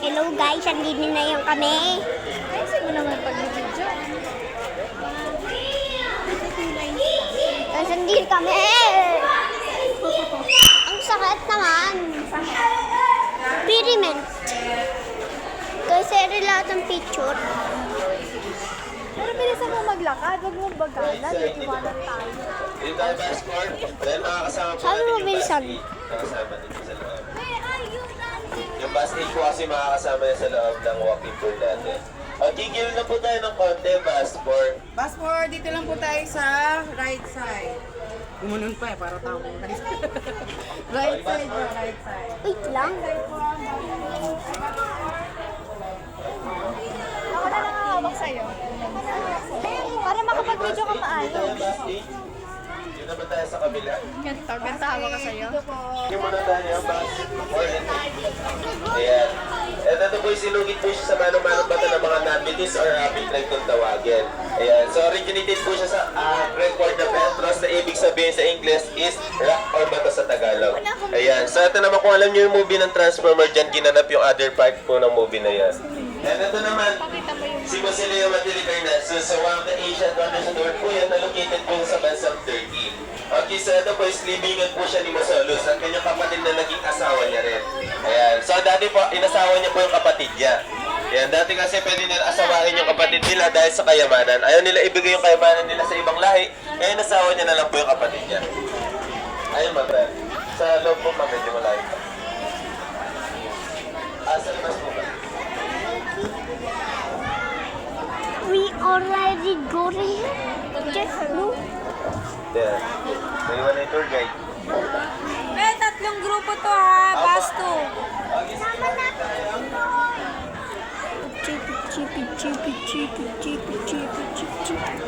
Hello guys, andito na yung kami. Ayusin mo naman pag video. Tapos andito kami. Ang sakit naman. Piriment. Kasi lahat ng picture. Pero bilisan mo maglakad, huwag mong bagalan, iwanan tayo. Dito tayo ba score? Dahil makakasama po Sabi mo, natin yung bilisan. bus 8. Nakasama dito sa loob. Yung bus 8 po kasi makakasama niya sa loob ng walking tour natin. Gigil na po tayo ng konti, bus 4. Bus 4, dito lang po tayo sa right side. Gumanon pa para tao mo. Right side po, right side. Wait lang. Ako na lang hawak sa'yo. Para makapag-video ka maayos. Bus 8. Dito naman tayo sa kabila. Ganda hawak ka sa'yo. Hindi muna tayo yung bus 4 and 8. Ayan. At ito po sinugit po siya sa manong-manong bata ng mga nabitis or bitlag kung tawagin. Ayan. So originated po siya sa Greek word na Petros na ibig sabihin sa English is rock or bato sa Tagalog. Ayan. So ito naman kung alam niyo yung movie ng Transformer, dyan ginanap yung other part po ng movie na yan. And ito naman, si Basilio Matilicarnas. So sa one of the Asian wonders of the world po yan, na located po sa bansang Turkey. Okay, so ito po is libingan po siya ni Masolus, ang kanyang kapatid na naging asawa niya rin. Ayan. So dati po, inasawa niya po yung kapatid niya. Ayan, dati kasi pwede nila asawahin yung kapatid nila dahil sa kayamanan. Ayaw nila ibigay yung kayamanan nila sa ibang lahi, kaya inasawa niya na lang po yung kapatid niya. Ayun, mabel. Sa loob po, medyo malayo pa. Sa labas po ba? We already go there. Just look. There. May iwan na yung tour guide. Tatlong grupo to ha, bus 2. Okay, Sama natin. Chipi, chipi, chipi, chipi, chipi, chipi, chipi, chipi.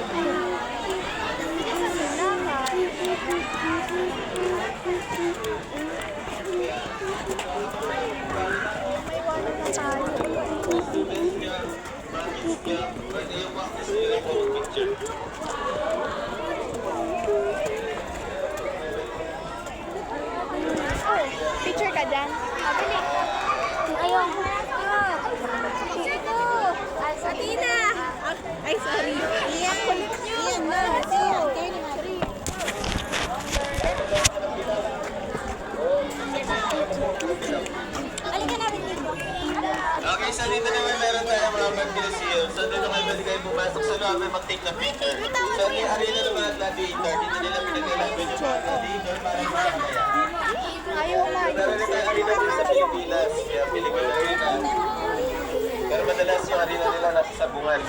Picture ka dyan. Pabili. Ayaw. Picture ko. Atina. Ay, sorry. Iyan. Iyan na. Alika namin dito. Okay, so dito naman meron tayo mga mag-museum. So dito kayo pwede kayo pumasok sa loob at mag-take na picture. So yung arena ng mga gladiator, dito nila pinag-alabin yung mga gladiator para masakaya. Ayaw umayo. Meron rin tayo arena dito sa Pilipinas, kaya Philippine Arena. Pero madalas yung arena nila nasa sabungan.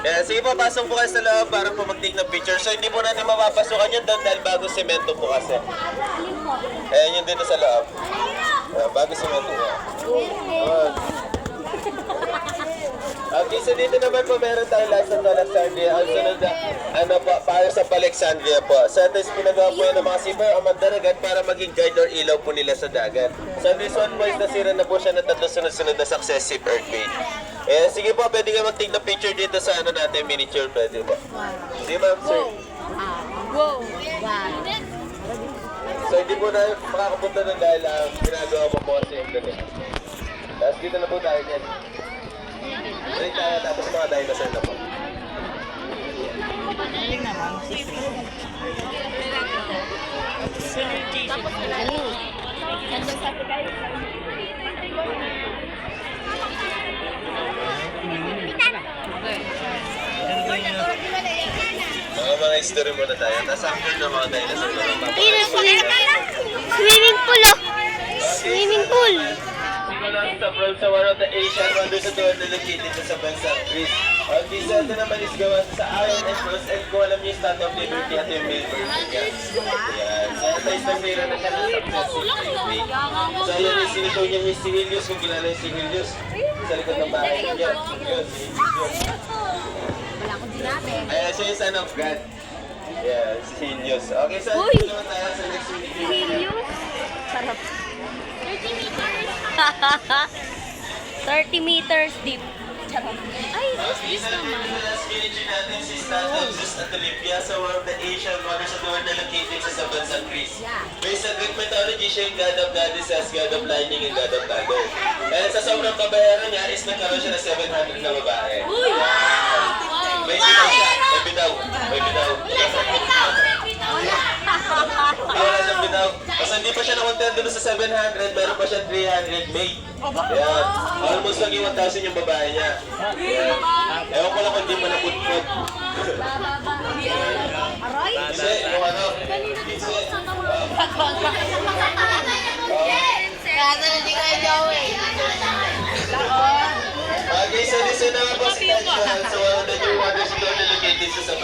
Kaya sige po, pasok po kayo sa loob para po mag-take ng picture. So hindi po natin mapapasukan yun doon dahil bago semento po kasi. Ayan yun dito sa loob. Bago semento po. Okay, so dito naman po meron tayong Lights of Alexandria. Ang sunod na, Fires of Alexandria po. So ito is pinagawa po yan ng mga seafarer o mandaragat para maging guide or ilaw po nila sa dagat. So this one po is nasira na po siya ng 3 sunod-sunod na successive earthquake. Eh, sige po, pwede kayo mag-take na picture dito sa natin, miniature, pwede po. Sige ma'am, sir. Wow. So hindi po na makakapunta na dahil ginagawa po po kasi yung ganun. Tapos dito na po tayo dyan. Dito tayo, tapos mga dinosaur na po. Mga history muna tayo. Tapos after na mga dinosaur na lang Swimming pool oh. Swimming pool. Sa from sa one of the Asian wonders of the world na located sa bansang Greece. Ang visa ito naman is gawa sa Iron and Bronze and kung alam niyo yung Statue of Liberty at yung Milford niya. Ayan. So ito is nasira na siya ng successive earthquake. So yun yung sinito niya yung Sihelius, kung kilala yung Sihelius. Sa likod ng bahay niya. Yun, Sihelius. Ayan, siya yung son of God. Yeah, Sihelius. Okay, so dito naman tayo sa next video. Sarap. 30 meters deep. Ay, what's this Isa naman? din na last miniature natin si Statue of Zeus at Olympia sa one of the Asian wonders of the world na located sa bansang Greece. Based on Greek mythology, siya yung god of goddesses, god of lightning, and god of thunder. Kaya sa sobrang kabayaran niya is nagkaroon siya ng 700 na babae. May bitaw siya. May bitaw. May bitaw. Wala siyang bitaw. Kasi hindi pa siya na-content doon sa 700, meron pa siya 300 made. Ayan. Almost naging 1,000 yung babae niya. Ayan. Ewan ko lang kung hindi pa naputput. Kasi, yung ano, kasi, Kasa na di kayo gawin. okay, so this is na nga po si Tancho. So, one of the new wonders of the world located sa